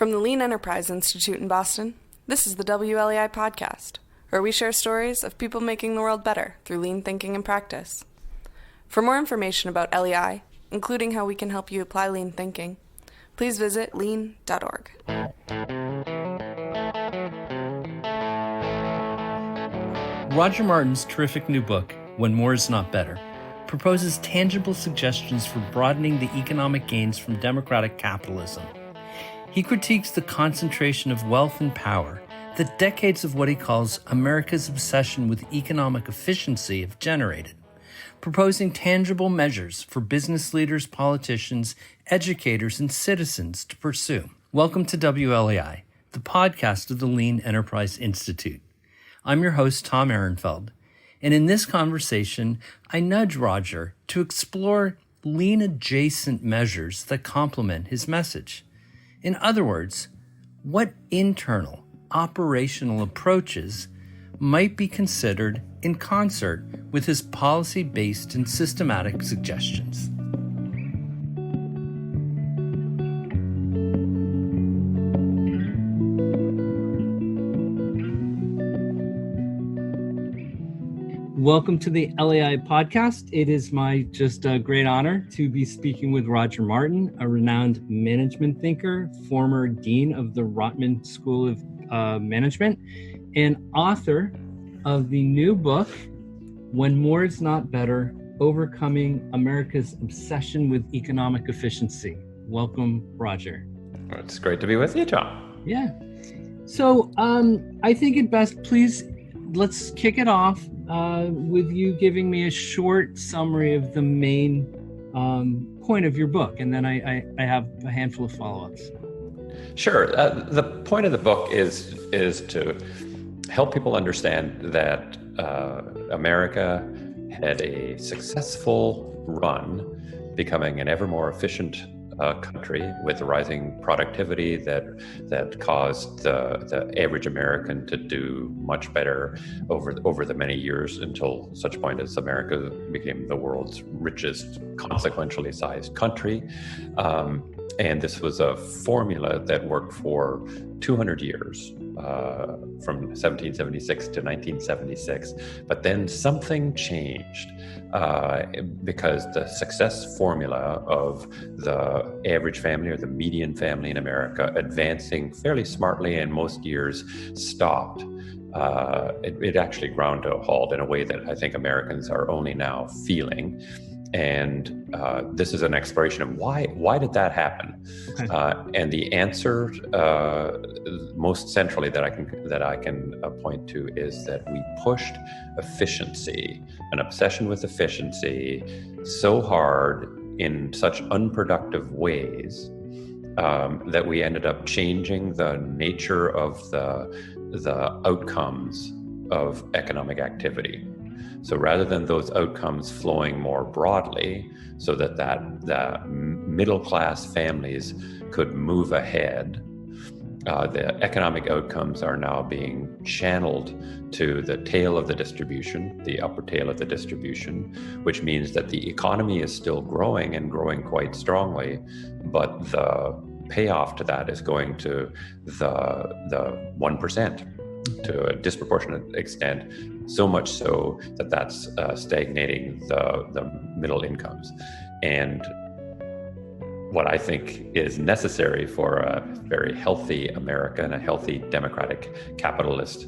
From the Lean Enterprise Institute in Boston, this is the WLEI podcast, where we share stories of people making the world better through lean thinking and practice. For more information about LEI, including how we can help you apply lean thinking, please visit lean.org. Roger Martin's terrific new book, When More Is Not Better, proposes tangible suggestions for broadening the economic gains from democratic capitalism. He critiques the concentration of wealth and power that decades of what he calls America's obsession with economic efficiency have generated, proposing tangible measures for business leaders, politicians, educators, and citizens to pursue. Welcome to WLEI, the podcast of the Lean Enterprise Institute. I'm your host, Tom Ehrenfeld, and in this conversation, I nudge Roger to explore lean-adjacent measures that complement his message. In other words, what internal, operational approaches might be considered in concert with his policy-based and systematic suggestions. Welcome to the LEI podcast. It is my just a great honor to be speaking with Roger Martin, a renowned management thinker, former dean of the Rotman School of Management, and author of the new book, When More Is Not Better, Overcoming America's Obsession with Economic Efficiency. Welcome, Roger. It's great to be with you, Tom. Yeah. So I think it best, please, let's kick it off with you giving me a short summary of the main point of your book, and then I have a handful of follow-ups. Sure. The point of the book is to help people understand that America had a successful run becoming an ever more efficient country with rising productivity that caused the average American to do much better over the many years until such point as America became the world's richest, consequentially sized country. And this was a formula that worked for 200 years, from 1776 to 1976. But then something changed because the success formula of the average family or the median family in America advancing fairly smartly in most years stopped. It actually ground to a halt in a way that I think Americans are only now feeling. And this is an exploration of why did that happen? Okay. And the answer, most centrally that I can point to, is that we pushed efficiency, an obsession with efficiency, so hard in such unproductive ways that we ended up changing the nature of the outcomes of economic activity. So rather than those outcomes flowing more broadly so that the middle-class families could move ahead, the economic outcomes are now being channeled to the tail of the distribution, the upper tail of the distribution, which means that the economy is still growing and growing quite strongly, but the payoff to that is going to the 1%. To a disproportionate extent, so much so that that's stagnating the middle incomes. And what I think is necessary for a very healthy America and a healthy democratic capitalist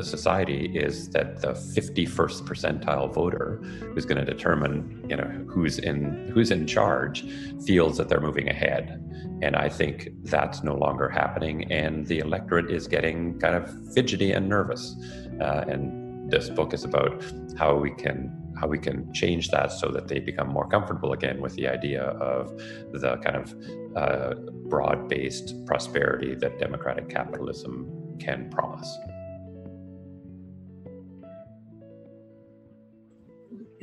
society is that the 51st percentile voter, who's going to determine, who's in charge, feels that they're moving ahead. And I think that's no longer happening, and the electorate is getting kind of fidgety and nervous. And this book is about how we can change that so that they become more comfortable again with the idea of the kind of broad-based prosperity that democratic capitalism can promise.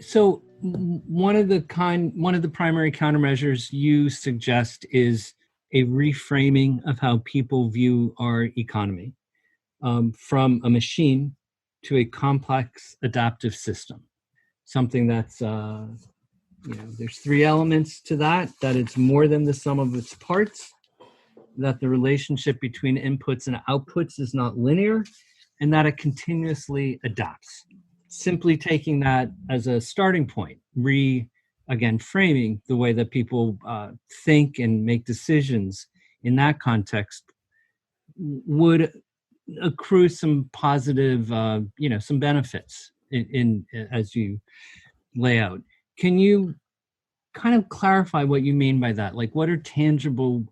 So one of the primary countermeasures you suggest is a reframing of how people view our economy, from a machine to a complex adaptive system. Something that's, there's three elements to that it's more than the sum of its parts, that the relationship between inputs and outputs is not linear, and that it continuously adapts. Simply taking that as a starting point, again, framing the way that people think and make decisions in that context would accrue some positive, some benefits in as you lay out. Can you kind of clarify what you mean by that? Like, what are tangible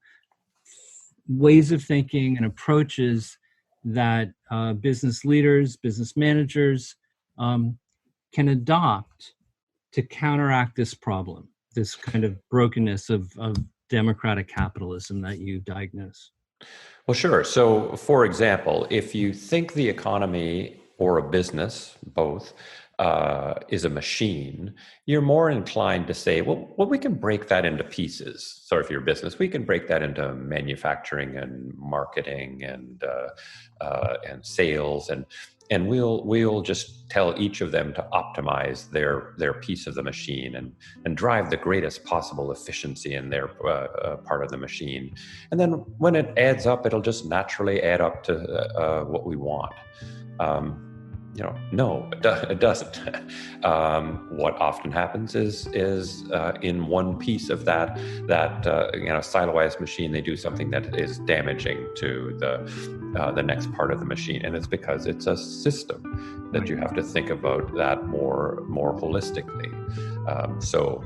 ways of thinking and approaches that business leaders, business managers can adopt to counteract this problem, this kind of brokenness of democratic capitalism that you diagnose? Well, sure. So, for example, if you think the economy or a business, both, is a machine, you're more inclined to say, well, we can break that into pieces. So, if you're a business, we can break that into manufacturing and marketing and sales, and we'll just tell each of them to optimize their piece of the machine and drive the greatest possible efficiency in their part of the machine. And then when it adds up, it'll just naturally add up to what we want. No, it doesn't. What often happens is in one piece of that siloized machine, they do something that is damaging to the next part of the machine, and it's because it's a system that you have to think about that more holistically. So,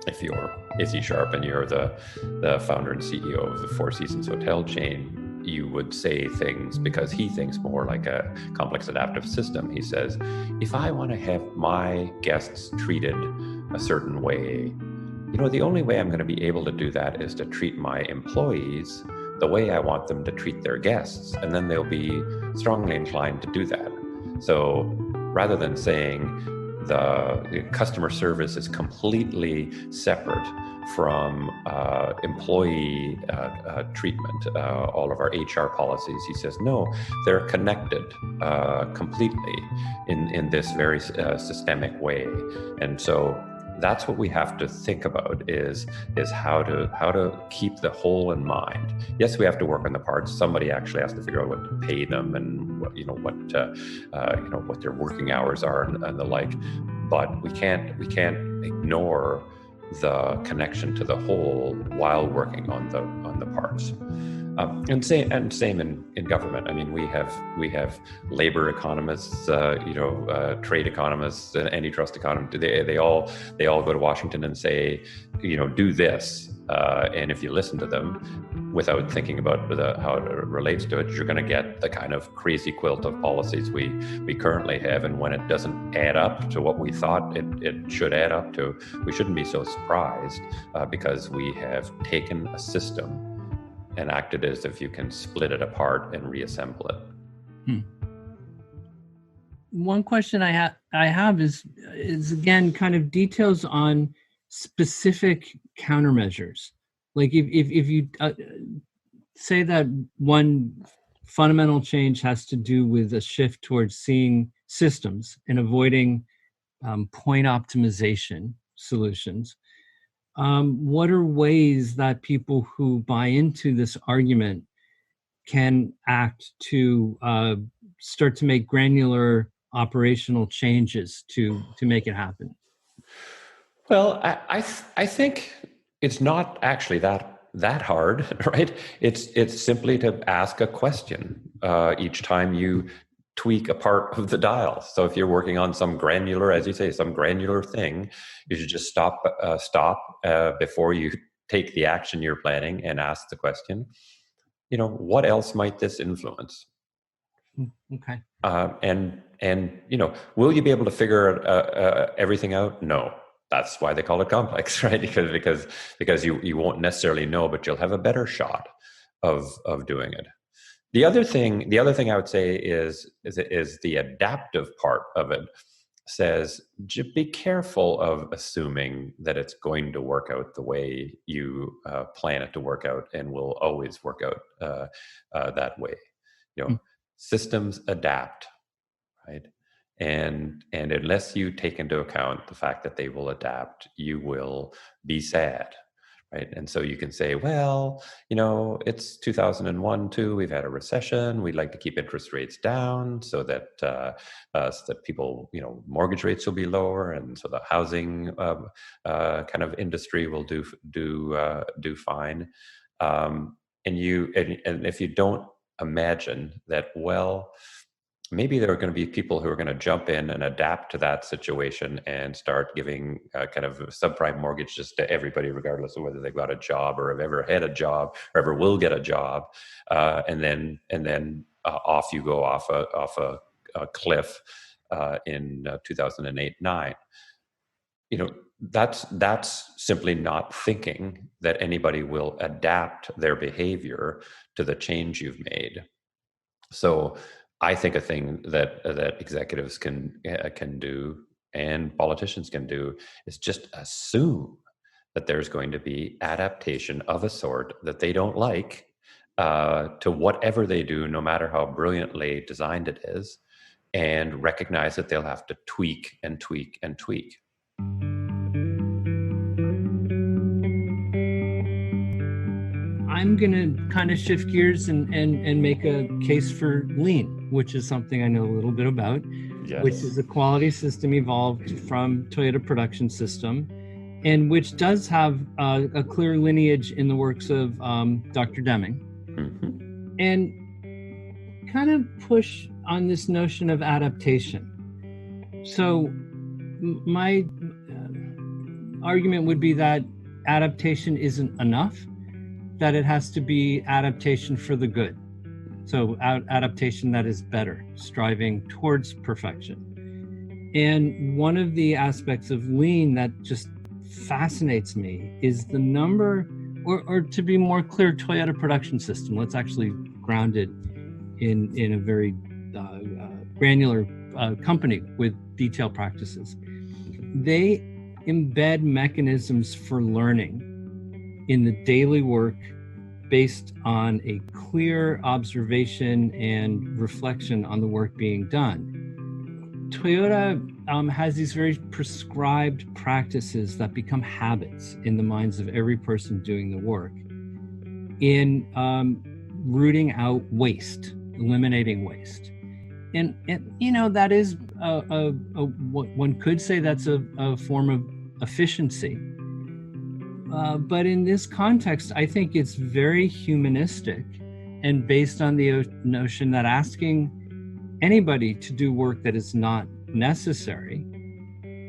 if you're Izzy Sharp and you're the founder and CEO of the Four Seasons hotel chain, you would say things because he thinks more like a complex adaptive system. He says, if I want to have my guests treated a certain way, the only way I'm going to be able to do that is to treat my employees the way I want them to treat their guests, and then they'll be strongly inclined to do that. So rather than saying the customer service is completely separate from employee treatment, all of our HR policies, he says, no, they're connected completely in this very systemic way. And so that's what we have to think about is how to keep the whole in mind. Yes, we have to work on the parts. Somebody actually has to figure out what to pay them and what their working hours are and the like. But we can't ignore the connection to the whole while working on the parts. And same in government. I mean, we have labor economists, trade economists, and antitrust economists. They all go to Washington and say, do this. And if you listen to them without thinking about how it relates to it, you're going to get the kind of crazy quilt of policies we currently have. And when it doesn't add up to what we thought it should add up to, we shouldn't be so surprised because we have taken a system and acted as if you can split it apart and reassemble it. One question I have is again kind of details on specific countermeasures. Like if you say that one fundamental change has to do with a shift towards seeing systems and avoiding point optimization solutions. What are ways that people who buy into this argument can act to start to make granular operational changes to make it happen? Well, I think it's not actually that hard, right? It's simply to ask a question each time you tweak a part of the dial. So if you're working on some granular, as you say, some granular thing, you should just stop before you take the action you're planning and ask the question, what else might this influence? Okay. And will you be able to figure everything out? No. That's why they call it complex, right? Because you won't necessarily know, but you'll have a better shot of doing it. The other thing I would say is the adaptive part of it says, be careful of assuming that it's going to work out the way you plan it to work out and will always work out that way. Systems adapt, right? And unless you take into account the fact that they will adapt, you will be sad, right? And so you can say, well, it's 2001 too. We've had a recession. We'd like to keep interest rates down so that people, mortgage rates will be lower, and so the housing kind of industry will do fine. And if you don't imagine that, well, maybe there are going to be people who are going to jump in and adapt to that situation and start giving kind of subprime mortgages to everybody, regardless of whether they've got a job or have ever had a job or ever will get a job, and then off you go off a cliff in 2008-9. That's simply not thinking that anybody will adapt their behavior to the change you've made. So I think a thing that executives can do and politicians can do is just assume that there's going to be adaptation of a sort that they don't like to whatever they do, no matter how brilliantly designed it is, and recognize that they'll have to tweak and tweak and tweak. I'm going to kind of shift gears and make a case for lean, which is something I know a little bit about, Yes. Which is a quality system evolved from Toyota Production System, and which does have a clear lineage in the works of Dr. Deming, and kind of push on this notion of adaptation. So my argument would be that adaptation isn't enough, that it has to be adaptation for the good. So adaptation that is better, striving towards perfection. And one of the aspects of lean that just fascinates me is the number, or to be more clear, Toyota Production System. Let's actually ground it in a very granular company with detailed practices. They embed mechanisms for learning in the daily work based on a clear observation and reflection on the work being done. Toyota has these very prescribed practices that become habits in the minds of every person doing the work in rooting out waste, eliminating waste. And that is what one could say that's a form of efficiency. But in this context, I think it's very humanistic and based on the notion that asking anybody to do work that is not necessary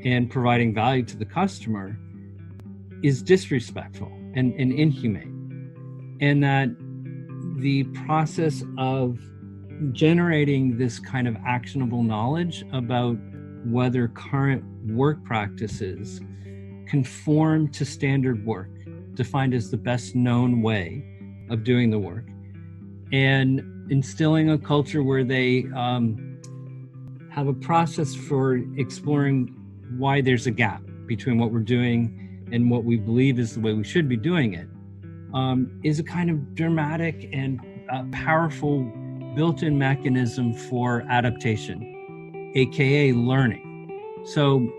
and providing value to the customer is disrespectful and inhumane. And that the process of generating this kind of actionable knowledge about whether current work practices conform to standard work, defined as the best known way of doing the work, and instilling a culture where they have a process for exploring why there's a gap between what we're doing and what we believe is the way we should be doing it, is a kind of dramatic and powerful built-in mechanism for adaptation, aka learning. So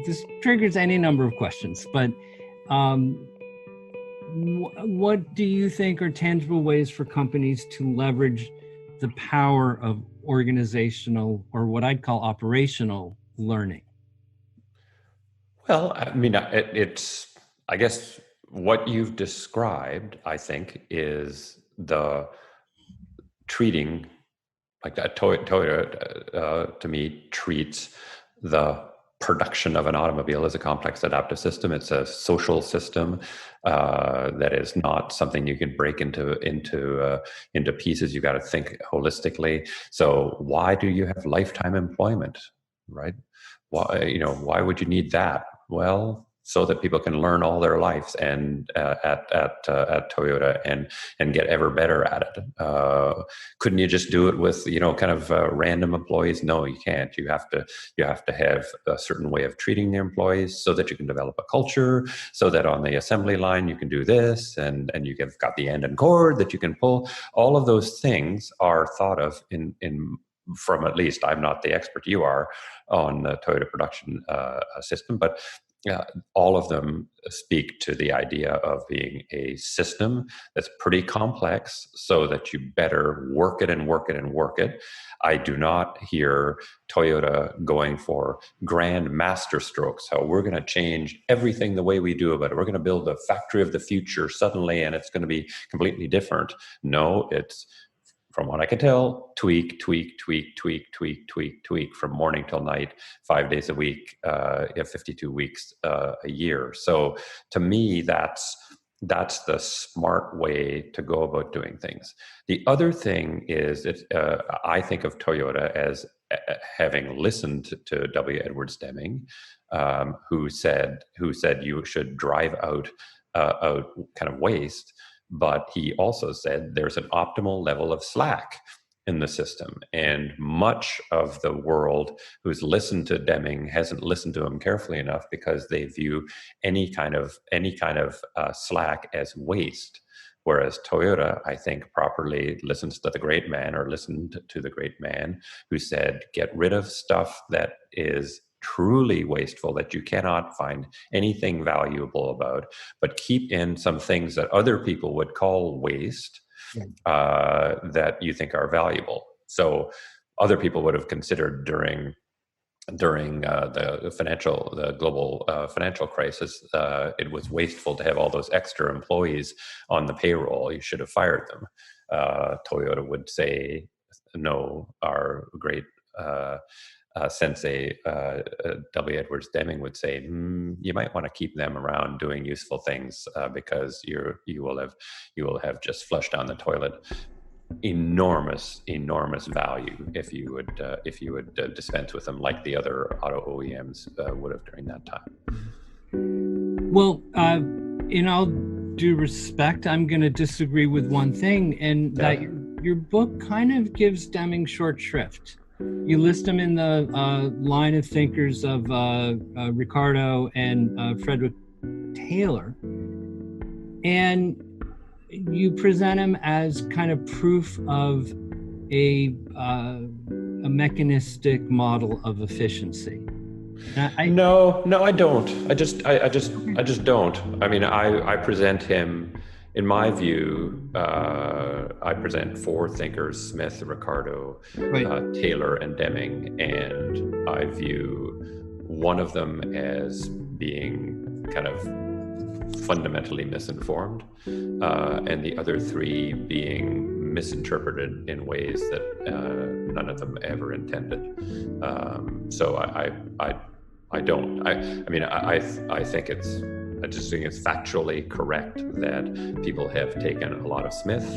this triggers any number of questions, but what do you think are tangible ways for companies to leverage the power of organizational, or what I'd call operational, learning? Well, I mean, I guess what you've described, I think, is the treating, like that Toyota to me treats the production of an automobile as a complex adaptive system. It's a social system that is not something you can break into pieces. You got to think holistically. So why do you have lifetime employment, right? Why would you need that? Well, so that people can learn all their lives and at Toyota and get ever better at it. Couldn't you just do it with kind of random employees? No, you can't. You have to have a certain way of treating the employees so that you can develop a culture. So that on the assembly line you can do this, and you've got the end and cord that you can pull. All of those things are thought of in from, at least I'm not the expert you are on the Toyota Production System, but all of them speak to the idea of being a system that's pretty complex, so that you better work it and work it and work it. I do not hear Toyota going for grand master strokes, how we're going to change everything the way we do about it. We're going to build a factory of the future suddenly, and it's going to be completely different. No, it's, from what I can tell, tweak from morning till night, 5 days a week, 52 weeks a year. So to me, that's the smart way to go about doing things. The other thing is, I think of Toyota as having listened to W. Edwards Deming, who said you should drive out kind of waste. But he also said there's an optimal level of slack in the system. And much of the world who's listened to Deming hasn't listened to him carefully enough, because they view any kind of slack as waste. Whereas Toyota, I think, properly listens to the great man, or listened to the great man who said, get rid of stuff that is truly wasteful, that you cannot find anything valuable about, but keep in some things that other people would call waste, that you think are valuable. So other people would have considered during the global financial crisis, it was wasteful to have all those extra employees on the payroll. You should have fired them. Toyota would say, no. Our great sensei W. Edwards Deming would say, you might want to keep them around doing useful things, because you will have just flushed down the toilet enormous value if you would dispense with them, like the other auto OEMs would have during that time. Well, in all due respect, I'm going to disagree with one thing, and that your book kind of gives Deming short shrift. You list him in the line of thinkers of Ricardo and Frederick Taylor, and you present him as kind of proof of a mechanistic model of efficiency. No, I don't. I just don't. I mean, I present him. In my view, I present four thinkers: Smith, Ricardo, Taylor, and Deming, and I view one of them as being kind of fundamentally misinformed, and the other three being misinterpreted in ways that none of them ever intended. So I don't. I think it's. I just think it's factually correct that people have taken a lot of Smith,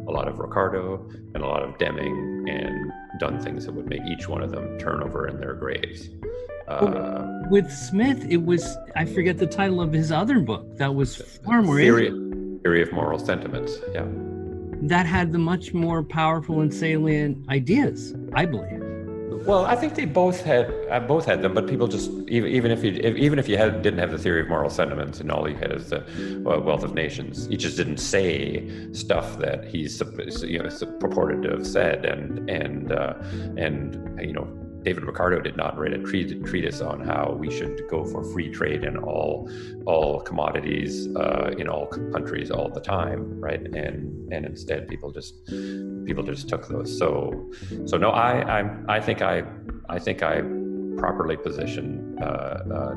a lot of Ricardo, and a lot of Deming, and done things that would make each one of them turn over in their graves. With Smith, it was, I forget the title of his other book, that was far more... Theory of Moral Sentiments, yeah. That had the much more powerful and salient ideas, I believe. Well, I think they both had them, but people just, even if you didn't have the Theory of Moral Sentiments and all you had is the Wealth of Nations, he just didn't say stuff that he's purported to have said, and David Ricardo did not write a treatise on how we should go for free trade in all commodities in all countries all the time, right? And instead, people just took those. So no, I think I properly position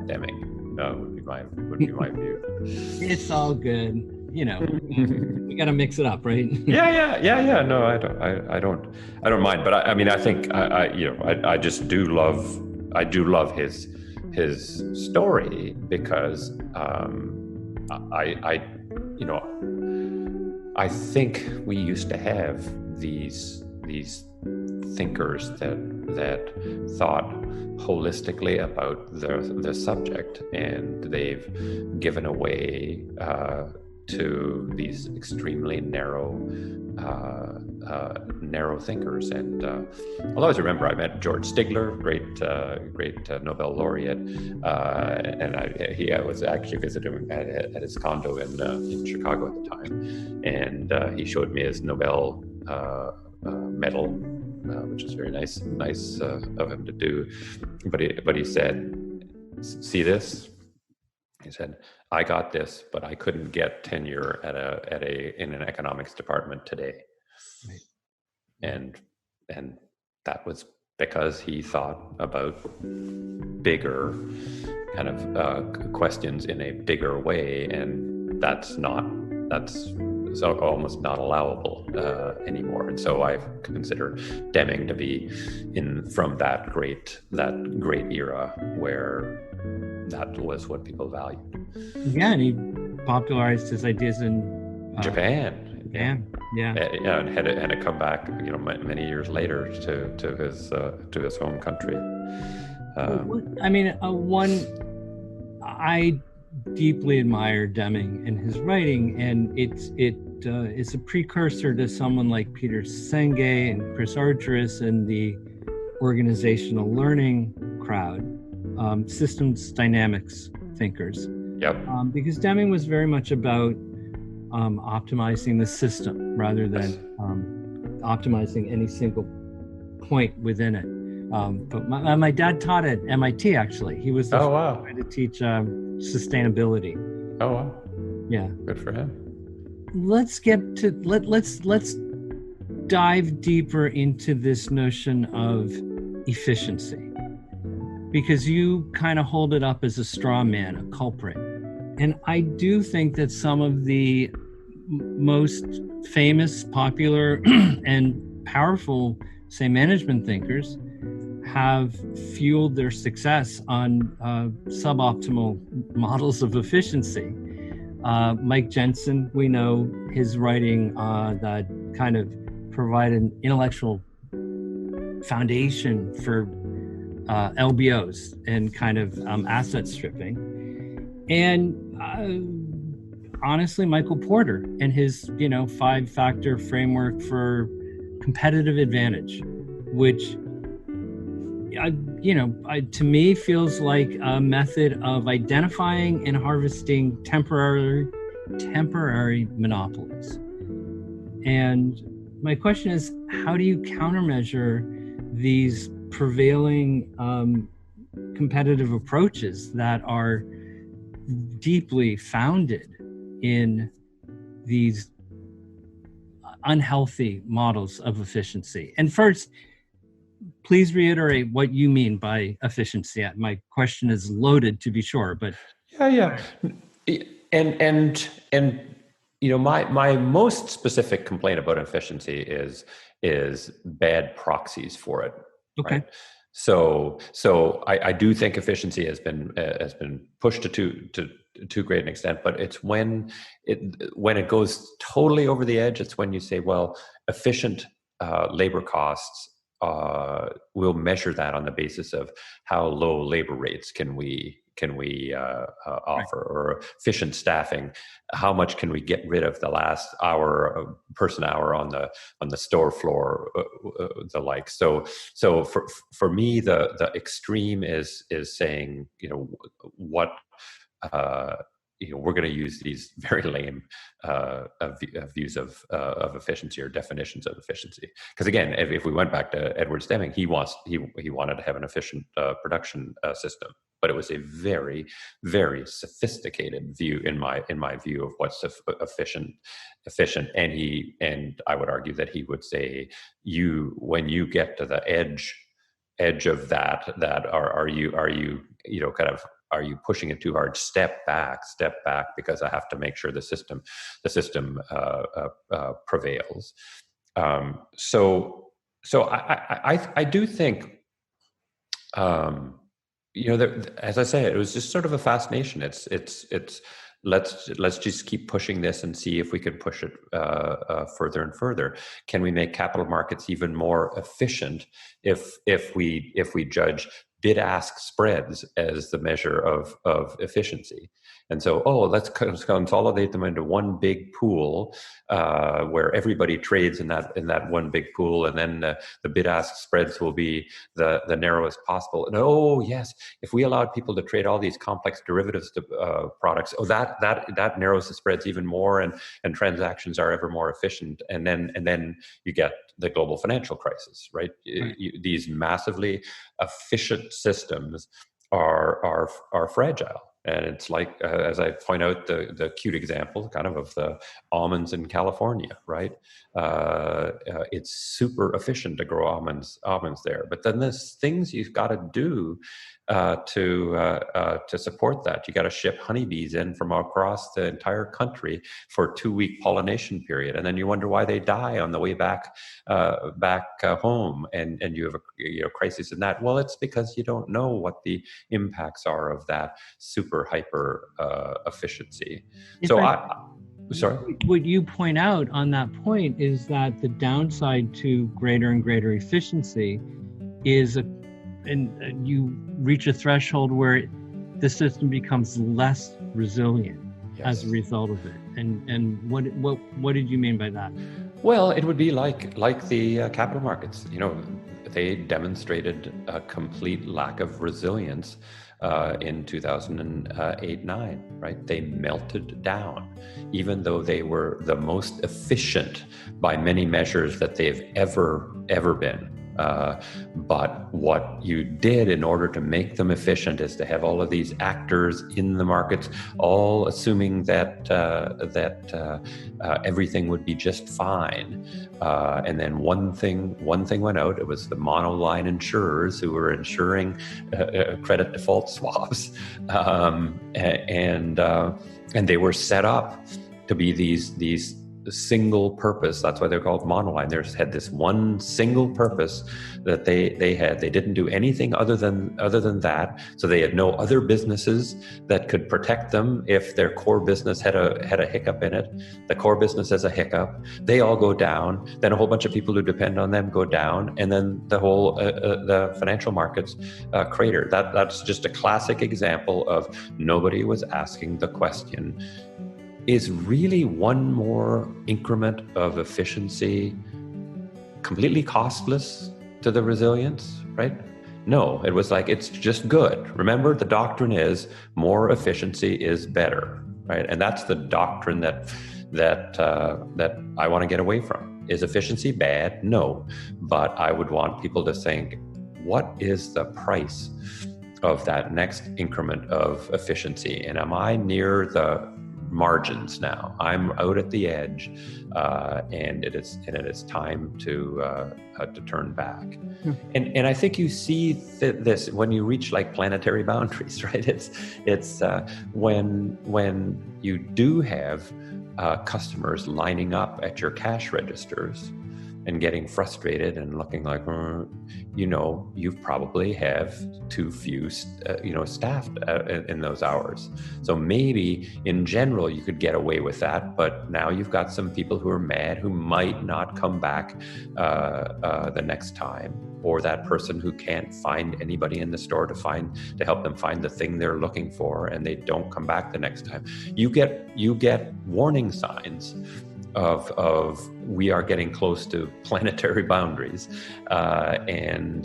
Deming. Would be my view. It's all good. We got to mix it up, right? Yeah. No, I don't mind. But I think I just do love his story, because I think we used to have these thinkers that thought holistically about the subject, and they've given away to these extremely narrow thinkers. And I'll always remember I met George Stigler, great Nobel laureate, and I was actually visiting him at his condo in Chicago at the time, and he showed me his Nobel medal, which is very nice of him to do. But he said, "See this? He said, "I got this, but I couldn't get tenure in an economics department today." Right. And that was because he thought about bigger kind of questions in a bigger way, and that's so almost not allowable anymore. And so I consider Deming to be from that great era where that was what people valued. Yeah, and he popularized his ideas in Japan. Yeah. And had to come back, many years later to his home country. I deeply admire Deming and his writing, and it's a precursor to someone like Peter Senge and Chris Argyris and the organizational learning crowd, systems dynamics thinkers. Yep. Because Deming was very much about optimizing the system rather than optimizing any single point within it. But my dad taught at MIT, actually. He was the first guy to teach sustainability. Oh, wow. Yeah. Good for him. Let's dive deeper into this notion of efficiency, because you kind of hold it up as a straw man, a culprit. And I do think that some of the most famous, popular, and powerful, say, management thinkers have fueled their success on suboptimal models of efficiency. Mike Jensen, we know his writing that kind of provide an intellectual foundation for LBOs and kind of asset stripping. And honestly, Michael Porter and his 5-factor framework for competitive advantage, which to me feels like a method of identifying and harvesting temporary monopolies. And my question is, how do you countermeasure these prevailing competitive approaches that are deeply founded in these unhealthy models of efficiency? And first, please reiterate what you mean by efficiency. My question is loaded, to be sure, but yeah. And my most specific complaint about efficiency is bad proxies for it. Okay. Right? So I do think efficiency has been pushed to too great an extent, but it's when it goes totally over the edge. It's when you say, well, efficient labor costs, we'll measure that on the basis of how low labor rates can we offer, or efficient staffing, how much can we get rid of the last person hour on the store floor, the like. So for me, the extreme is saying, what we're going to use these very lame views of efficiency, or definitions of efficiency. Because again, if we went back to Edward Deming, he wanted to have an efficient production system, but it was a very, very sophisticated view in my view of what's efficient. And I would argue that he would say, when you get to the edge of that are you pushing it too hard? Step back, because I have to make sure the system prevails. So I do think, as I say, it was just sort of a fascination. It's let's just keep pushing this and see if we can push it further and further. Can we make capital markets even more efficient if we judge bid-ask spreads as the measure of efficiency? And so, let's consolidate them into one big pool where everybody trades in that one big pool, and then the bid-ask spreads will be the narrowest possible. And yes, if we allowed people to trade all these complex derivatives products, that narrows the spreads even more, and transactions are ever more efficient. And then you get the global financial crisis, right? These massively efficient systems are fragile. And it's like, as I point out, the cute example kind of the almonds in California, right? It's super efficient to grow almonds there. But then there's things you've got to do to support that. You got to ship honeybees in from across the entire country for a 2-week pollination period, and then you wonder why they die on the way back home, and you have a crisis in that. Well, it's because you don't know what the impacts are of that super hyper efficiency. Sorry? What you point out on that point is that the downside to greater and greater efficiency is and you reach a threshold where the system becomes less resilient as a result of it. And what did you mean by that? Well, it would be like the capital markets. They demonstrated a complete lack of resilience in 2008-9, right? They melted down, even though they were the most efficient by many measures that they've ever been. But what you did in order to make them efficient is to have all of these actors in the markets, all assuming that everything would be just fine. And then one thing went out. It was the monoline insurers who were insuring credit default swaps, and they were set up to be these single purpose. That's why they're called monoline. They had this one single purpose that they had. They didn't do anything other than that. So they had no other businesses that could protect them if their core business had a hiccup in it. The core business has a hiccup, they all go down. Then a whole bunch of people who depend on them go down, and then the whole the financial markets crater. That's just a classic example of nobody was asking the question: is really one more increment of efficiency completely costless to the resilience, right? No, it was like, it's just good. Remember, the doctrine is more efficiency is better, right? And that's the doctrine that I want to get away from. Is efficiency bad? No, but I would want people to think, what is the price of that next increment of efficiency? And am I near the margins now? I'm out at the edge, and it is time to turn back. And I think you see this when you reach like planetary boundaries, right? It's when you do have customers lining up at your cash registers and getting frustrated and looking like, you probably have too few, staffed in those hours. So maybe in general you could get away with that, but now you've got some people who are mad who might not come back the next time, or that person who can't find anybody in the store to help them find the thing they're looking for, and they don't come back the next time. You get warning signs of we are getting close to planetary boundaries, and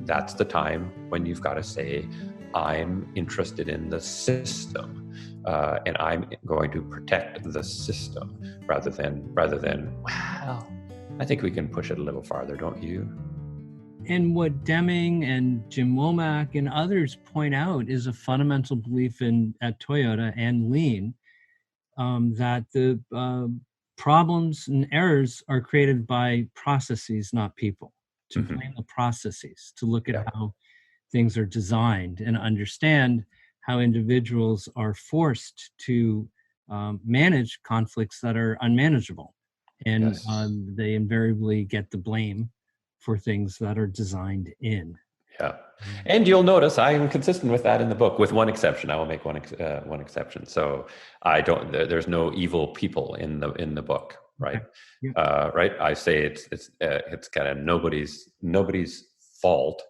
that's the time when you've got to say, I'm interested in the system, and I'm going to protect the system rather than well, I think we can push it a little farther, don't you? And what Deming and Jim Womack and others point out is a fundamental belief at Toyota and Lean, that the problems and errors are created by processes, not people. To blame the processes, to look at how things are designed and understand how individuals are forced to manage conflicts that are unmanageable. And they invariably get the blame for things that are designed in. Yeah. And you'll notice I am consistent with that in the book, with one exception. I will make one exception. So there's no evil people in the book, right? Okay. Yeah. Right. I say it's kind of nobody's fault,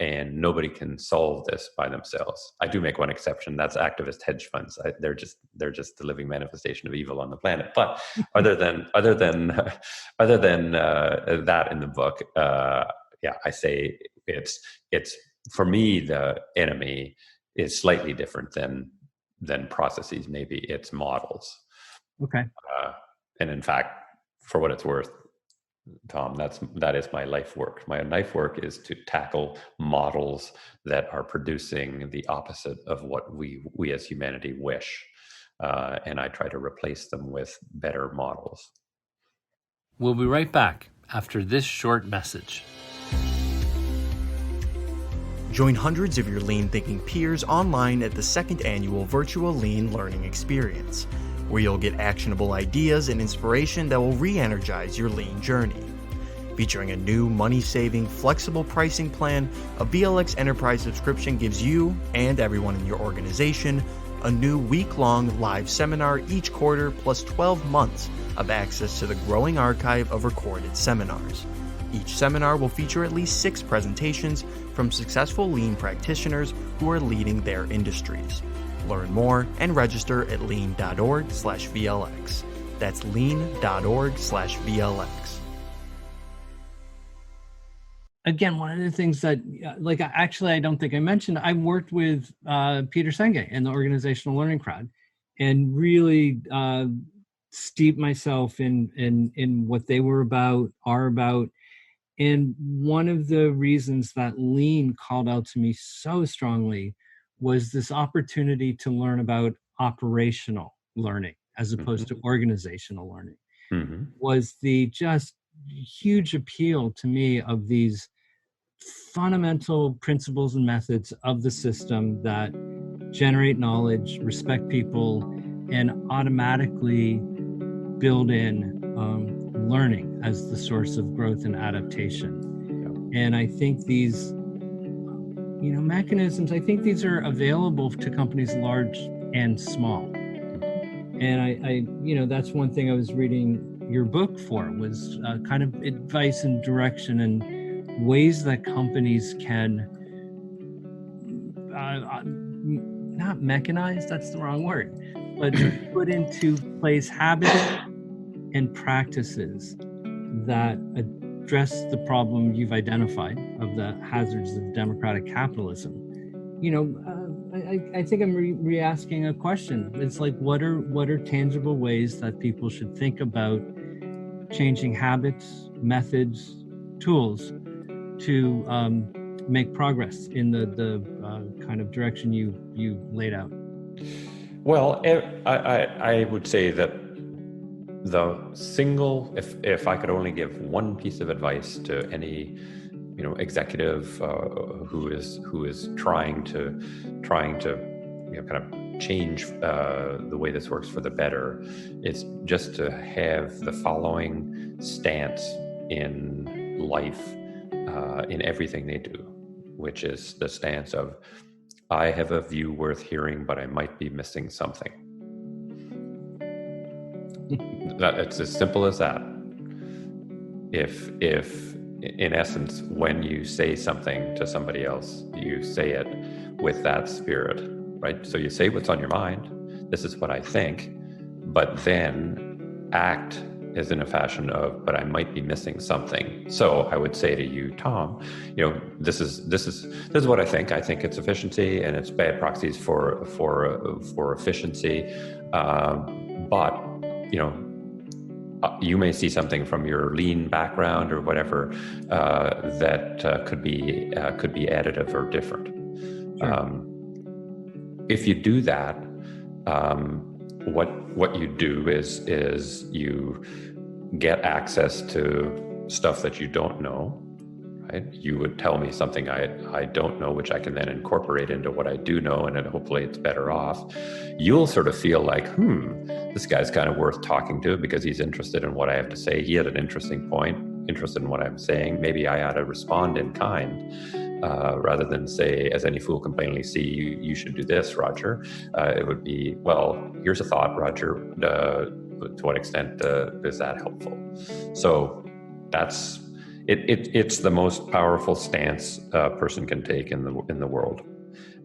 and nobody can solve this by themselves. I do make one exception. That's activist hedge funds. They're just the living manifestation of evil on the planet. But other than that in the book, I say it's for me, the enemy is slightly different than processes. Maybe it's models. Okay. And in fact, for what it's worth, Tom. That is my life work. My life work is to tackle models that are producing the opposite of what we as humanity wish, and I try to replace them with better models. We'll be right back after this short message. Join hundreds of your Lean Thinking peers online at the second annual Virtual Lean Learning Experience, where you'll get actionable ideas and inspiration that will re-energize your Lean journey. Featuring a new money-saving, flexible pricing plan, a VLX Enterprise subscription gives you and everyone in your organization a new week-long live seminar each quarter, plus 12 months of access to the growing archive of recorded seminars. Each seminar will feature at least 6 presentations from successful Lean practitioners who are leading their industries. Learn more and register at lean.org/VLX. That's lean.org/VLX. Again, one of the things that, I don't think I mentioned, I worked with Peter Senge and the organizational learning crowd, and really steeped myself in what they are about. And one of the reasons that Lean called out to me so strongly was this opportunity to learn about operational learning as opposed to organizational learning. Mm-hmm. Was the just huge appeal to me of these fundamental principles and methods of the system that generate knowledge, respect people, and automatically build in learning as the source of growth and adaptation. And I think these mechanisms, I think these are available to companies large and small. And I that's one thing I was reading your book for, was kind of advice and direction and ways that companies can not mechanize, that's the wrong word, but put into place habits and practices that address the problem you've identified of the hazards of democratic capitalism. I think I'm re-asking a question. It's like, what are tangible ways that people should think about changing habits, methods, tools to make progress in the kind of direction you laid out? Well, I would say that if I could only give one piece of advice to any executive who is trying to kind of change the way this works for the better, it's just to have the following stance in life, in everything they do, which is the stance of, I have a view worth hearing, but I might be missing something. It's as simple as that. If in essence, when you say something to somebody else, you say it with that spirit, right? So you say what's on your mind. This is what I think, but then act is in a fashion of, but I might be missing something. So I would say to you, Tom, this is what I think. I think it's efficiency, and it's bad proxies for efficiency. But you may see something from your lean background or whatever that could be additive or different. Sure. If you do that, what you do is you get access to stuff that you don't know, right? You would tell me something I don't know, which I can then incorporate into what I do know, and then hopefully it's better off. You'll sort of feel like, this guy's kind of worth talking to because he's interested in what I have to say. He had an interesting point, interested in what I'm saying. Maybe I ought to respond in kind. Rather than say, as any fool can plainly see, you should do this, Roger. It would be, well, here's a thought, Roger. To what extent is that helpful? So that's it. It's the most powerful stance a person can take in the world.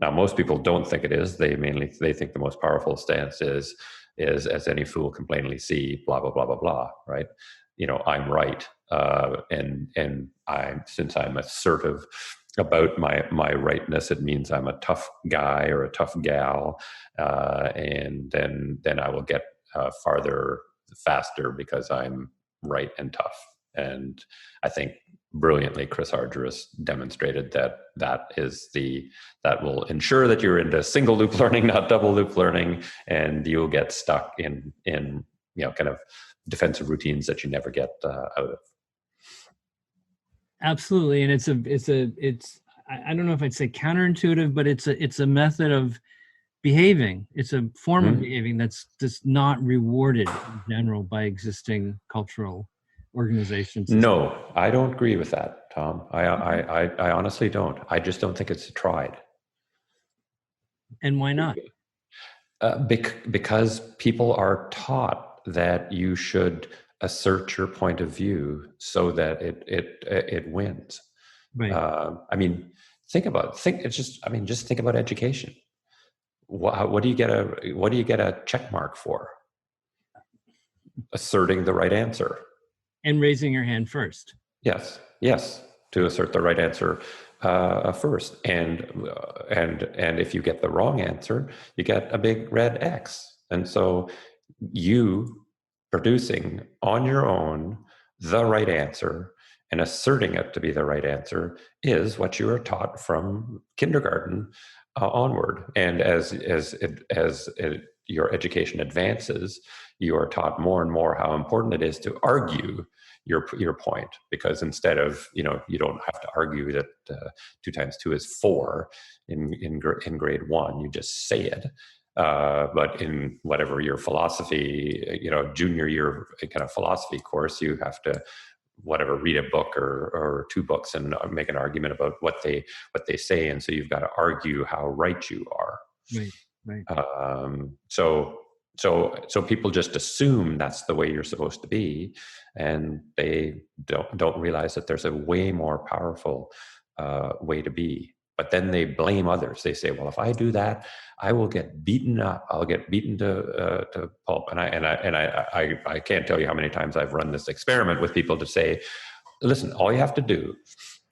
Now, most people don't think it is. They think the most powerful stance is as any fool can plainly see, blah blah blah blah blah. Right? I'm right, and since I'm assertive about my rightness, it means I'm a tough guy or a tough gal, and then I will get farther faster because I'm right and tough. And I think brilliantly, Chris Argyris demonstrated that will ensure that you're into single loop learning, not double loop learning, and you'll get stuck in kind of defensive routines that you never get out of. Absolutely, and it's I don't know if I'd say counterintuitive, but it's a method of behaving. It's a form of behaving that's just not rewarded in general by existing cultural organizations. No, I don't agree with that, Tom. I honestly don't. I just don't think it's tried. And why not? Because people are taught that you should assert your point of view so that it wins. Right. Just think about education. What do you get a check mark for? Asserting the right answer. And raising your hand first. Yes, to assert the right answer first. And if you get the wrong answer, you get a big red X. And so you producing on your own the right answer and asserting it to be the right answer is what you are taught from kindergarten onward. And as your education advances, you are taught more and more how important it is to argue your point, because instead of, you don't have to argue that 2 times 2 is 4 in grade 1, you just say it. But in whatever your philosophy, junior year kind of philosophy course, you have to read a book or 2 books and make an argument about what they say, and so you've got to argue how right you are. Right. So people just assume that's the way you're supposed to be, and they don't realize that there's a way more powerful way to be. But then they blame others. They say, "Well, if I do that, I will get beaten up. I'll get beaten to pulp." And I can't tell you how many times I've run this experiment with people to say, "Listen, all you have to do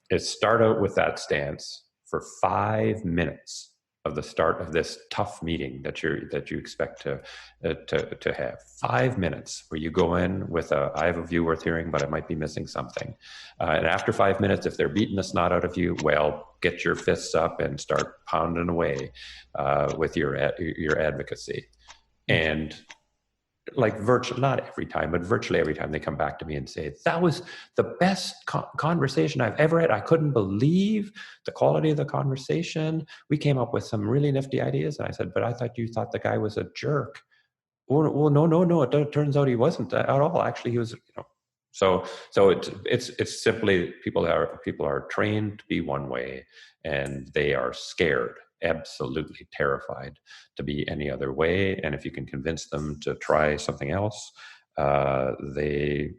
is start out with that stance for 5 minutes of the start of this tough meeting that you expect to have. 5 minutes where you go in with I have a view worth hearing, but I might be missing something. And after 5 minutes, if they're beating the snot out of you, well, get your fists up and start pounding away with your advocacy." And not every time, but virtually every time they come back to me and say, "That was the best conversation I've ever had. I couldn't believe the quality of the conversation. We came up with some really nifty ideas." And I said, "But I thought you thought the guy was a jerk." Well, no. It turns out he wasn't at all. Actually, he was, So it's simply people are trained to be one way, and they are scared, absolutely terrified to be any other way. And if you can convince them to try something else, they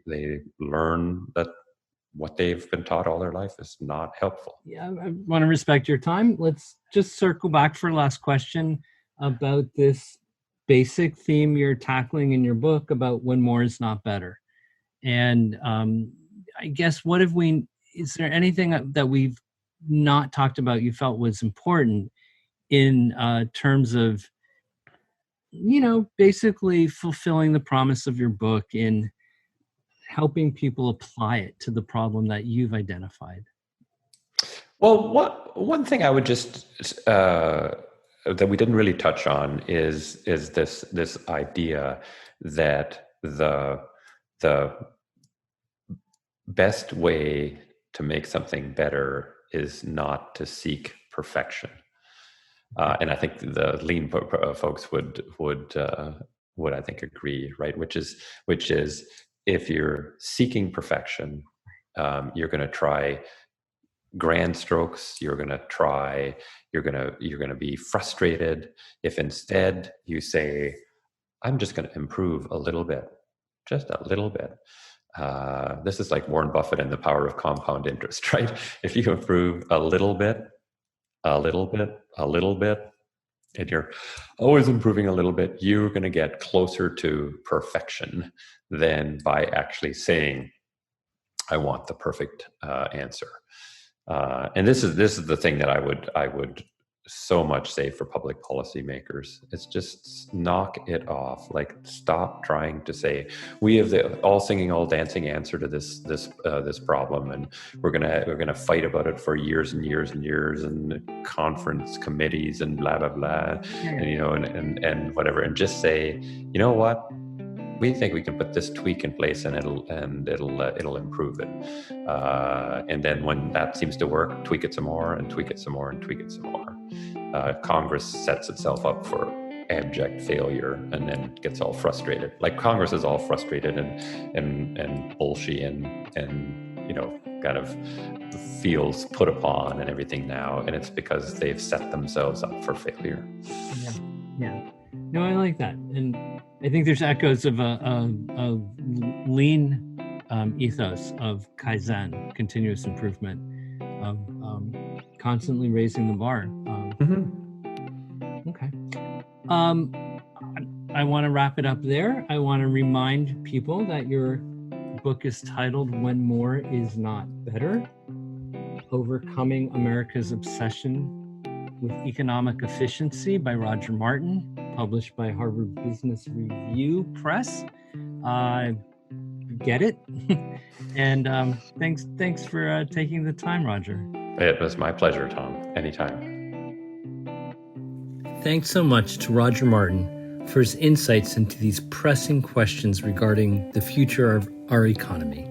learn that what they've been taught all their life is not helpful. Yeah, I want to respect your time. Let's just circle back for a last question about this basic theme you're tackling in your book about when more is not better. And I guess is there anything that we've not talked about you felt was important in terms of, basically fulfilling the promise of your book in helping people apply it to the problem that you've identified? Well, one thing I would just that we didn't really touch on is this idea that the best way to make something better is not to seek perfection. And I think the lean folks would I think agree, right? Which is if you're seeking perfection, you're going to try grand strokes. You're going to be frustrated. If instead you say, "I'm just going to improve a little bit, just a little bit." This is like Warren Buffett and the power of compound interest, right? If you improve a little bit, and you're always improving a little bit, you're going to get closer to perfection than by actually saying, "I want the perfect answer." And this is the thing that I would so much say for public policymakers. It's just knock it off. Like, stop trying to say we have the all singing, all dancing answer to this problem, and we're gonna fight about it for years and years and years, and conference committees and blah blah blah, and and whatever, and just say, you know what, we think we can put this tweak in place and it'll improve it. And then when that seems to work, tweak it some more and tweak it some more and tweak it some more. Congress sets itself up for abject failure and then gets all frustrated. Like, Congress is all frustrated and bullshit and kind of feels put upon and everything now, and it's because they've set themselves up for failure. Yeah. No, I like that, and I think there's echoes of a lean ethos of Kaizen, continuous improvement, of constantly raising the bar. Okay. I want to wrap it up there. I want to remind people that your book is titled When More Is Not Better: Overcoming America's Obsession with Economic Efficiency by Roger Martin, published by Harvard Business Review Press. Get it? And thanks for taking the time, Roger. It was my pleasure, Tom. Anytime. Thanks so much to Roger Martin for his insights into these pressing questions regarding the future of our economy.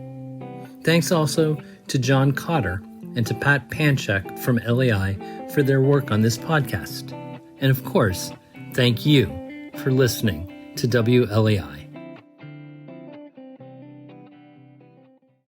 Thanks also to John Cotter and to Pat Panchek from LAI for their work on this podcast. And of course, thank you for listening to WLAI.